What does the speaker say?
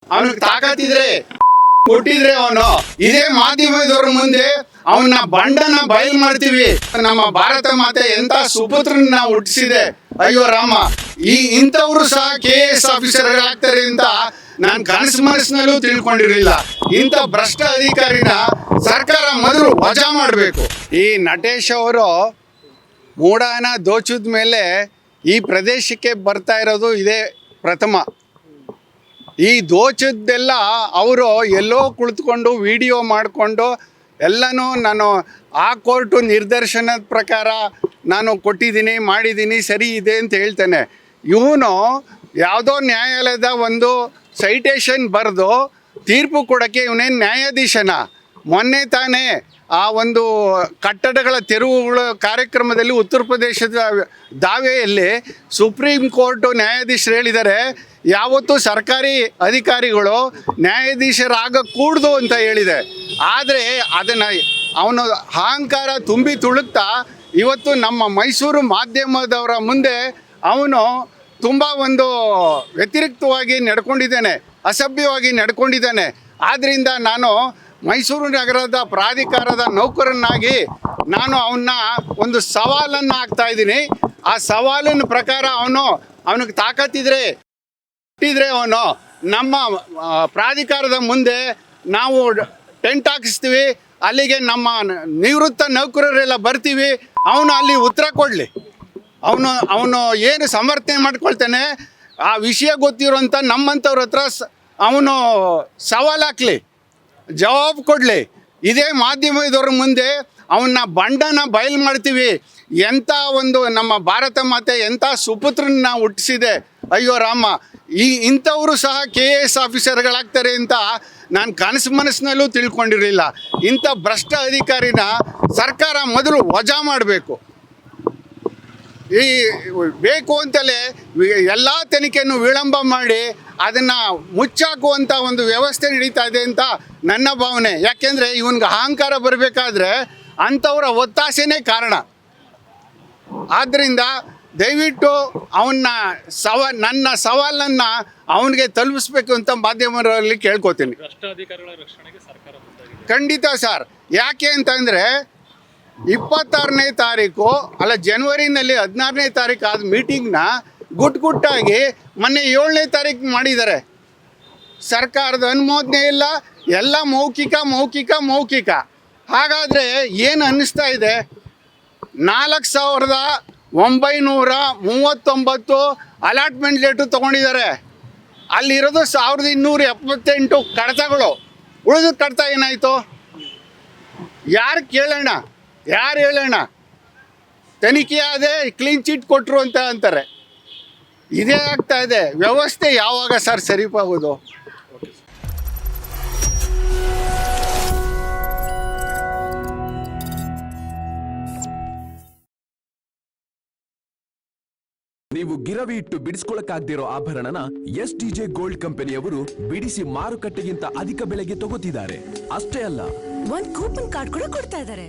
ಅವನಿಗೆ ತಾಕತ್ತಿದ್ರೆ ಕೊಟ್ಟಿದ್ರೆ ಅವನು ಇದೇ ಮಾಧ್ಯಮದವ್ರ ಮುಂದೆ ಅವನ ಬಂಡನ ಬಯಲು ಮಾಡ್ತೀವಿ. ನಮ್ಮ ಭಾರತ ಮಾತೆ ಎಂತ ಸುಪುತ್ರನ ಹುಟ್ಟಿಸಿದೆ. ಅಯ್ಯೋ ರಾಮ, ಇಂಥವ್ರು ಸಹ KS ಆಫೀಸರ್ಗಳಾಗ್ತಾರೆ ಅಂತ ನಾನು ಕನಸು ಮನಸ್ಸಿನಲ್ಲೂ ತಿಳ್ಕೊಂಡಿರಲಿಲ್ಲ. ಇಂಥ ಭ್ರಷ್ಟ ಅಧಿಕಾರಿನ ಸರ್ಕಾರ ಮೊದಲು ವಜಾ ಮಾಡಬೇಕು. ಈ ನಟೇಶ್ ಅವರು ಮೂಡಾನ ದೋಚಿದ ಮೇಲೆ ಈ ಪ್ರದೇಶಕ್ಕೆ ಬರ್ತಾ ಇರೋದು ಇದೇ ಪ್ರಥಮ. ಈ ದೋಚದ್ದೆಲ್ಲ ಅವರು ಎಲ್ಲೋ ಕುಳಿತುಕೊಂಡು ವಿಡಿಯೋ ಮಾಡಿಕೊಂಡು ಎಲ್ಲನೂ ನಾನು ಆ ಕೋರ್ಟು ನಿರ್ದೇಶನದ ಪ್ರಕಾರ ನಾನು ಕೊಟ್ಟಿದ್ದೀನಿ, ಮಾಡಿದ್ದೀನಿ, ಸರಿ ಇದೆ ಅಂತ ಹೇಳ್ತಾನೆ. ಇವನು ಯಾವುದೋ ನ್ಯಾಯಾಲಯದ ಒಂದು ಸೈಟೇಷನ್ ಬರೆದು ತೀರ್ಪು ಕೊಡೋಕ್ಕೆ ಇವನೇನು ನ್ಯಾಯಾಧೀಶನ? ಮೊನ್ನೆ ತಾನೇ ಆ ಒಂದು ಕಟ್ಟಡಗಳ ತೆರವುಗಳ ಕಾರ್ಯಕ್ರಮದಲ್ಲಿ ಉತ್ತರ ಪ್ರದೇಶದ ದಾವೆಯಲ್ಲಿ ಸುಪ್ರೀಂ ಕೋರ್ಟು ನ್ಯಾಯಾಧೀಶರು ಹೇಳಿದ್ದಾರೆ, ಯಾವತ್ತೂ ಸರ್ಕಾರಿ ಅಧಿಕಾರಿಗಳು ನ್ಯಾಯಾಧೀಶರಾಗಕೂಡ್ದು ಅಂತ ಹೇಳಿದೆ. ಆದರೆ ಅದನ್ನು ಅವನು ಅಹಂಕಾರ ತುಂಬಿ ತುಳುಕ್ತಾ ಇವತ್ತು ನಮ್ಮ ಮೈಸೂರು ಮಾಧ್ಯಮದವರ ಮುಂದೆ ಅವನು ತುಂಬ ಒಂದು ವ್ಯತಿರಿಕ್ತವಾಗಿ ನಡ್ಕೊಂಡಿದ್ದಾನೆ, ಅಸಭ್ಯವಾಗಿ ನಡ್ಕೊಂಡಿದ್ದಾನೆ. ಆದ್ದರಿಂದ ನಾನು ಮೈಸೂರು ನಗರದ ಪ್ರಾಧಿಕಾರದ ನೌಕರನಾಗಿ ನಾನು ಅವನ್ನ ಒಂದು ಸವಾಲನ್ನು ಹಾಕ್ತಾಯಿದ್ದೀನಿ. ಆ ಸವಾಲಿನ ಪ್ರಕಾರ ಅವನಿಗೆ ತಾಕತ್ತಿದ್ರೆ ಅವನು ನಮ್ಮ ಪ್ರಾಧಿಕಾರದ ಮುಂದೆ ನಾವು ಟೆಂಟ್ ಹಾಕಿಸ್ತೀವಿ, ಅಲ್ಲಿಗೆ ನಮ್ಮ ನಿವೃತ್ತ ನೌಕರರೆಲ್ಲ ಬರ್ತೀವಿ, ಅವನು ಅಲ್ಲಿ ಉತ್ತರ ಕೊಡಲಿ. ಅವನು ಏನು ಸಮರ್ಥನೆ ಮಾಡ್ಕೊಳ್ತಾನೆ ಆ ವಿಷಯ ಗೊತ್ತಿರೋಂಥ ನಮ್ಮಂಥವ್ರ ಹತ್ರ ಅವನು ಸವಾಲು ಹಾಕಲಿ, ಜವಾಬು ಕೊಡಲಿ. ಇದೇ ಮಾಧ್ಯಮದವ್ರ ಮುಂದೆ ಅವನ್ನ ಬಂಡನ ಬಯಲು ಮಾಡ್ತೀವಿ. ಎಂಥ ಒಂದು ನಮ್ಮ ಭಾರತ ಮಾತೆ ಎಂಥ ಸುಪುತ್ರನ ಹುಟ್ಟಿಸಿದೆ. ಅಯ್ಯೋ ರಾಮ, ಇಂಥವರು ಸಹ KS ಆಫೀಸರ್ಗಳಾಗ್ತಾರೆ ಅಂತ ನಾನು ಕನಸು ಮನಸ್ಸಿನಲ್ಲೂ ತಿಳ್ಕೊಂಡಿರಲಿಲ್ಲ. ಇಂಥ ಭ್ರಷ್ಟ ಅಧಿಕಾರಿನ ಸರ್ಕಾರ ಮೊದಲು ವಜಾ ಮಾಡಬೇಕು. ಈ ಬೇಕು ಅಂತಲೇ ಎಲ್ಲ ತನಿಖೆಯನ್ನು ವಿಳಂಬ ಮಾಡಿ ಅದನ್ನು ಮುಚ್ಚಾಕುವಂಥ ಒಂದು ವ್ಯವಸ್ಥೆ ನಡೀತಾ ಇದೆ ಅಂತ ನನ್ನ ಭಾವನೆ. ಯಾಕೆಂದರೆ ಇವನಿಗೆ ಅಹಂಕಾರ ಬರಬೇಕಾದ್ರೆ ಅಂಥವರ ಒತ್ತಾಸೆನೇ ಕಾರಣ. ಆದ್ದರಿಂದ ದಯವಿಟ್ಟು ನನ್ನ ಸವಾಲನ್ನು ಅವನಿಗೆ ತಲುಪಿಸ್ಬೇಕು ಅಂತ ಮಾಧ್ಯಮರಲ್ಲಿ ಕೇಳ್ಕೊತೀನಿ. ಖಂಡಿತ ಸರ್. ಯಾಕೆ ಅಂತಂದರೆ 26ನೇ ತಾರೀಕು ಅಲ್ಲ, ಜನವರಿನಲ್ಲಿ 16ನೇ ತಾರೀಕು ಆದ ಮೀಟಿಂಗ್ನ ಗುಟ್ಟಾಗಿ ಮೊನ್ನೆ 7ನೇ ತಾರೀಕು ಮಾಡಿದ್ದಾರೆ. ಸರ್ಕಾರದ ಅನುಮೋದನೆ ಇಲ್ಲ, ಎಲ್ಲ ಮೌಖಿಕ. ಹಾಗಾದರೆ ಏನು ಅನ್ನಿಸ್ತಾ ಇದೆ? 4939 ಅಲಾಟ್ಮೆಂಟ್ ಲೇಟು ತೊಗೊಂಡಿದ್ದಾರೆ. ಅಲ್ಲಿರೋದು 1278 ಕಡತಗಳು. ಉಳಿದ ಕಡತ ಏನಾಯಿತು? ಯಾರು ಹೇಳೋಣ? ತನಿಖೆ ಆದೆ, ಕ್ಲೀನ್ ಚಿಟ್ ಕೊಟ್ಟರು ಅಂತ ಅಂತಾರೆ. ಇದೇ ಆಗ್ತಾ ಇದೆ. ವ್ಯವಸ್ಥೆ ಯಾವಾಗ ಸರ್ ಸರಿಪಾಗೋದು? ನೀವು ಗಿರವಿ ಇಟ್ಟು ಬಿಡಿಸ್ಕೊಳಕ್ಕಾಗ್ದಿರೋ ಆಭರಣನ STJ ಗೋಲ್ಡ್ ಕಂಪನಿಯವರು ಬಿಡಿಸಿ ಮಾರುಕಟ್ಟೆಗಿಂತ ಅಧಿಕ ಬೆಲೆಗೆ ತಗೋತಿದ್ದಾರೆ. ಅಷ್ಟೇ ಅಲ್ಲ, ಒಂದು ಕೂಪನ್ ಕಾರ್ಡ್ ಕೂಡ ಕೊಡ್ತಾ ಇದ್ದಾರೆ.